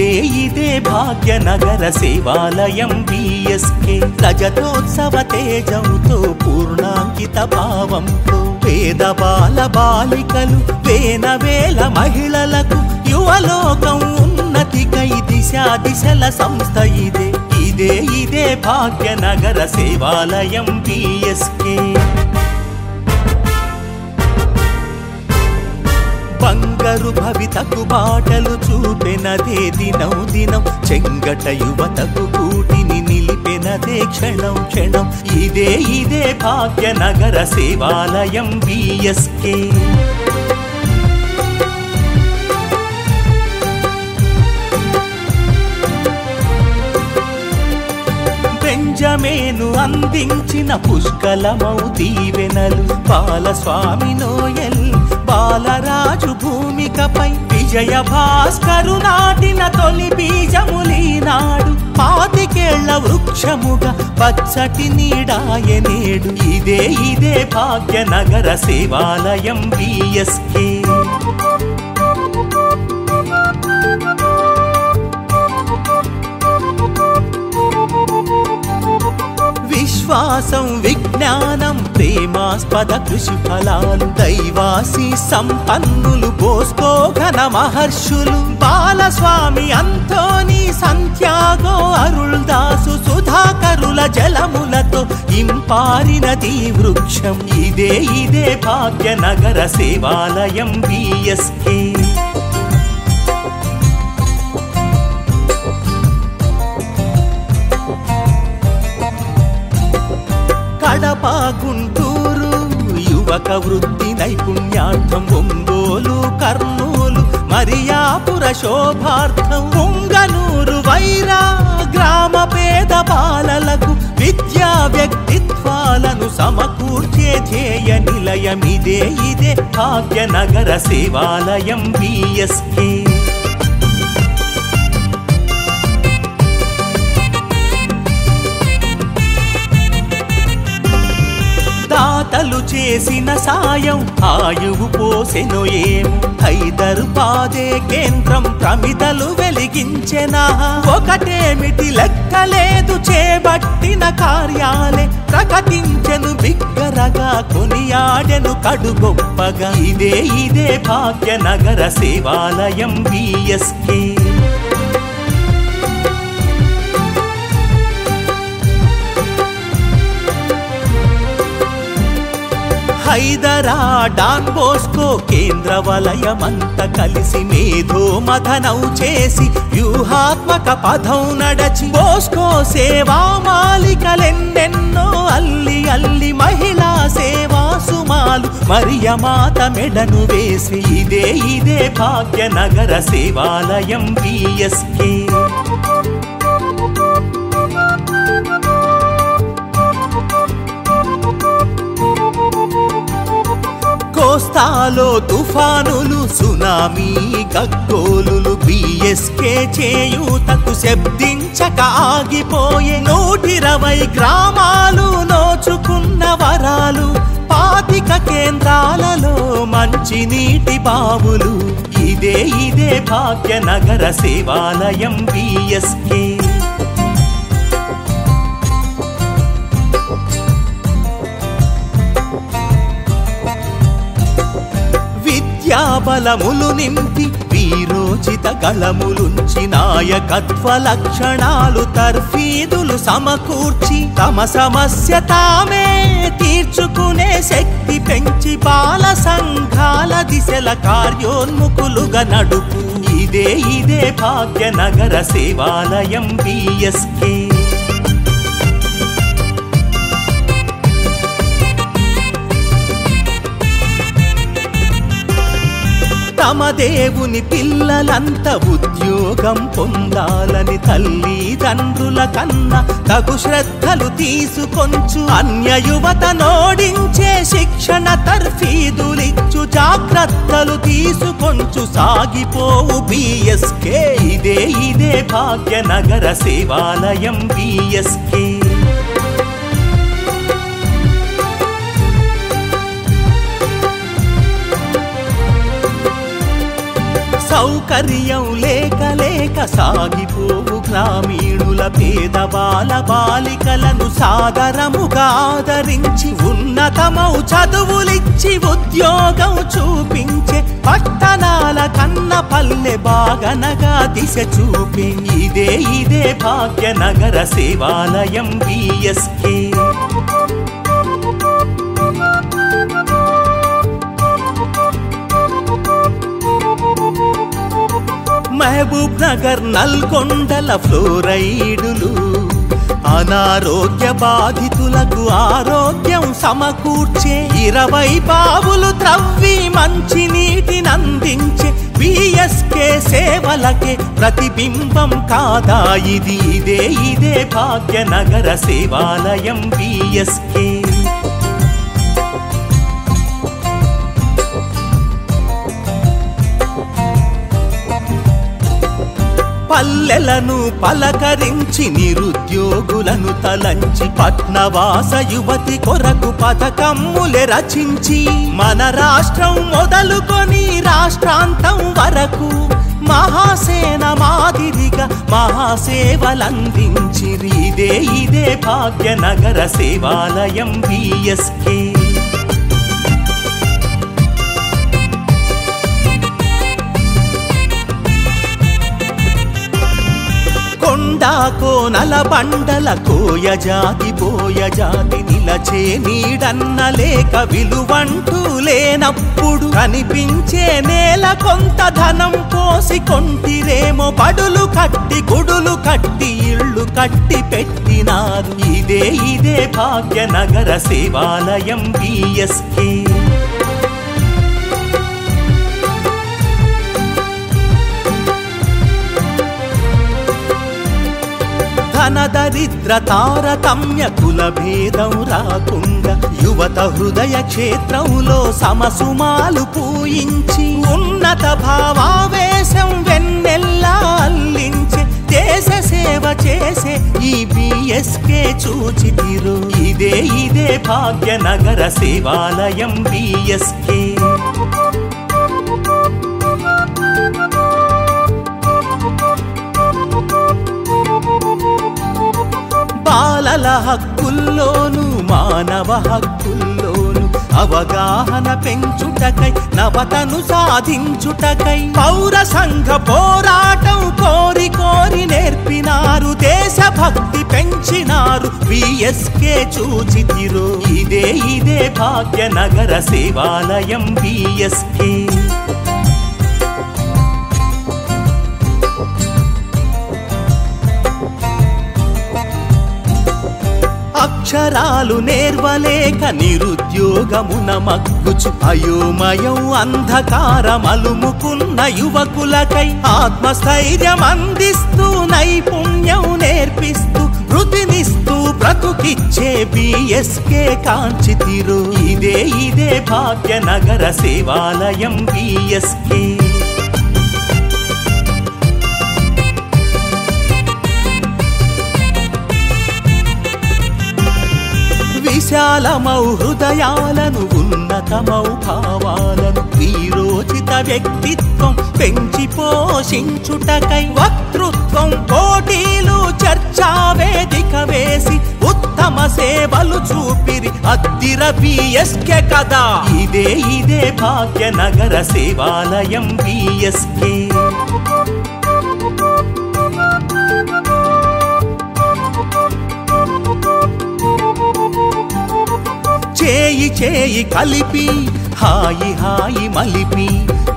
ఇదే భాగ్యనగర సేవాలయం బిఎస్కే రజతోత్సవ తేజంతో పూర్ణాంకిత భావంతో పేద బాల బాలికలు వేల మహిళలకు యువలోకం ఉన్నతికై దిశల సంస్థ ఇదే భాగ్యనగర సేవాలయం బిఎస్కే బంగారు భవితకు బాటలు చూపెనదే దినం చెంగట యువతకు కూటిని నిలిపెనదే క్షణం ఇదే భాగ్యనగర సేవాలయం బిఎస్కే బెంజమేను అందించిన పుష్కలమౌ దీవెనలు బాలస్వామి నోయల్ బాలరాజు భూమికపై విజయ భాస్కరు నాటిన తొలి బీజములీనాడు 25 వృక్షముగా పచ్చటి నీడాయనేడు ఇదే భాగ్యనగర సేవాలయం బిఎస్కే విశ్వాసం విజ్ఞానం ప్రేమాస్పద కృషి ఫలాలు దైవాసి సంపన్నులు బోస్కో ఘన మహర్షులు బాలస్వామి అంతోని సంత్యాగో అరుళదాసు సుధాకరుల జలములతో ఇంపారినది వృక్షం ఇదే భాగ్యనగర సేవాలయం బిఎస్కే కడప గుంటూరు యువక వృత్తి నైపుణ్యార్థం ఒంగోలు కర్నూలు మరియాపుర శోభార్థం పొంగనూరు వైరా గ్రామ పేద బాలలకు విద్యా వ్యక్తిత్వాలను సమకూర్చే ధ్యేయ నిలయం ఇదే భాగ్యనగర సేవాలయం బిఎస్కే దాతలు చేసిన సాయం ఆయువు పోసెను ఏము హైదరాబాదే కేంద్రం ప్రమిదలు వెలిగించెనా ఒకటేమిటి లెక్కలేదు చేపట్టిన కార్యాలే ప్రకటించెను బిగ్గరగా కొనియాడెను కడుగొప్పగా ఇదే భాగ్యనగర సేవాలయం బిఎస్కే హైదరా డాన్ బోస్కో కేంద్ర వలయమంత కలిసి మేధో మథనౌ చేసి వ్యూహాత్మక పథం నడచి బోస్కో సేవా మాలికలెన్నెన్నో అల్లి మహిళా సేవా సుమాలు మరియమాత మెడను వేసి ఇదే భాగ్యనగర సేవాలయం బిఎస్కే కోస్తాలో తుఫానులు సునామీ గగ్గోలులు బిఎస్కే చేయూతకు శబ్దించక ఆగిపోయే 120 గ్రామాలు నోచుకున్న వరాలు 25 కేంద్రాలలో మంచినీటి బావులు ఇదే భాగ్యనగర సేవాలయం బిఎస్కే బలములు నింపి వీరోచిత గళములుంచి నాయకత్వ లక్షణాలు తర్ఫీదులు సమకూర్చి తమ సమస్య తామే తీర్చుకునే శక్తి పెంచి బాల సంఘాల దిశల కార్యోన్ముఖులుగా నడుపు ఇదే భాగ్యనగర సేవాలయం బిఎస్కే తమ దేవుని పిల్లలంత ఉద్యోగం పొందాలని తల్లిదండ్రుల కన్నా తగు శ్రద్ధలు తీసుకొంచు అన్య యువత నోడించే శిక్షణ తర్ఫీదులిచ్చు జాగ్రత్తలు తీసుకొంచు సాగిపోవు బిఎస్కే ఇదే భాగ్యనగర సేవాలయం బిఎస్కే సౌకర్యం లేక సాగిపోవు గ్రామీణుల పేద బాల బాలికలను సాదరముగా ఆదరించి ఉన్నతమౌ చదువులిచ్చి ఉద్యోగం చూపించే పట్టణాల కన్న పల్లె బాగనగా దిశ చూపే ఇదే భాగ్యనగర సేవాలయం బిఎస్కే. మహబూబ్ నగర్ నల్గొండల ఫ్లోరైడులు అనారోగ్య బాధితులకు ఆరోగ్యం సమకూర్చే 20 బావులు త్రవ్వి మంచి నీటినందించే బిఎస్కే సేవలకే ప్రతిబింబం కాదా ఇదే భాగ్యనగర సేవాలయం బిఎస్కే. పల్లెలను పలకరించి నిరుద్యోగులను తలంచి పట్నవాస యువతి కొరకు పథకమ్ములే రచించి మన రాష్ట్రం మొదలుకొని రాష్ట్రాంతం వరకు మహాసేన మాదిరిగా మహాసేవలందించిరి ఇదే భాగ్యనగర సేవాలయం బిఎస్కే. కొండా కోనల బండల కోయ జాతి బోయ జాతి నిలచే నీడన్న లేక విలువంటూ లేనప్పుడు కనిపించే నేల కొంత ధనం పోసి కొంటిరేమో బడులు కట్టి గుడులు కట్టి ఇళ్ళు కట్టి పెట్టినారు ఇదే భాగ్యనగర సేవాలయం బిఎస్కే. ధన దరిద్ర తారతమ్య కుల భేదం రాకుండా యువత హృదయ క్షేత్రంలో సమసుమాలు పూయించి ఉన్నత భావావేశం వెన్నెల్లా అల్లించే దేశ సేవ చేసే ఈ బిఎస్కే చూచితిరు ఇదే భాగ్యనగర సేవాలయం బిఎస్కే. బాలల హక్కుల్లోను మానవ హక్కుల్లోను అవగాహన పెంచుటకై నవతను సాధించుటకై పౌర సంఘ పోరాటం కోరి కోరి నేర్పినారు దేశభక్తి పెంచినారు బిఎస్కే చూచితిరు ఇదే భాగ్యనగర సేవాలయం బిఎస్కే. అక్షరాలు నేర్వలేక నిరుద్యోగమున మగ్గుచు అయోమయం అంధకారమలుముకున్న యువకులకై ఆత్మస్థైర్యం అందిస్తూ నైపుణ్యం నేర్పిస్తూ వృత్తినిస్తూ బ్రతుకిచ్చే బిఎస్కే కాంచితిరు ఇదే భాగ్యనగర సేవాలయం బిఎస్కే. విశాలమౌ హృదయాలను ఉన్నతమౌ భావాలను వీరోచిత వ్యక్తిత్వం పెంచి పోషించుటకై వక్తృత్వం పోటీలు చర్చా వేదిక వేసి ఉత్తమ సేవలు చూపిరి అద్దిర బిఎస్కే కదా ఇదే భాగ్యనగర సేవాలయం బిఎస్కే. చేయి చేయి కలిపి హాయి హాయి మలిపి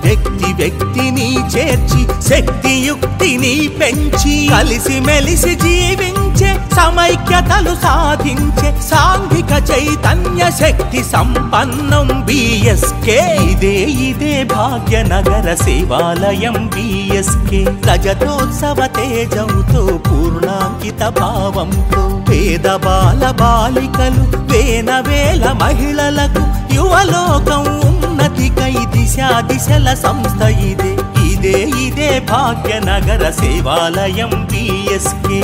వ్యక్తి వ్యక్తిని చేర్చి శక్తియుక్తిని పెంచి కలిసి మెలిసి జీవించే సమైక్యతలు సాధించే సాంఘిక చైతన్య శక్తి సంపన్నం బిఎస్కే ఇదే భాగ్యనగర సేవాలయం బిఎస్కే. రజతోత్సవ తేజంతో పూర్ణాంకిత భావంతో పేద బాల బాలికలు వేల మహిళలకు యువలోకం ఉన్నతికై దిశల సంస్థ ఇదే భాగ్యనగర సేవాలయం బిఎస్కే.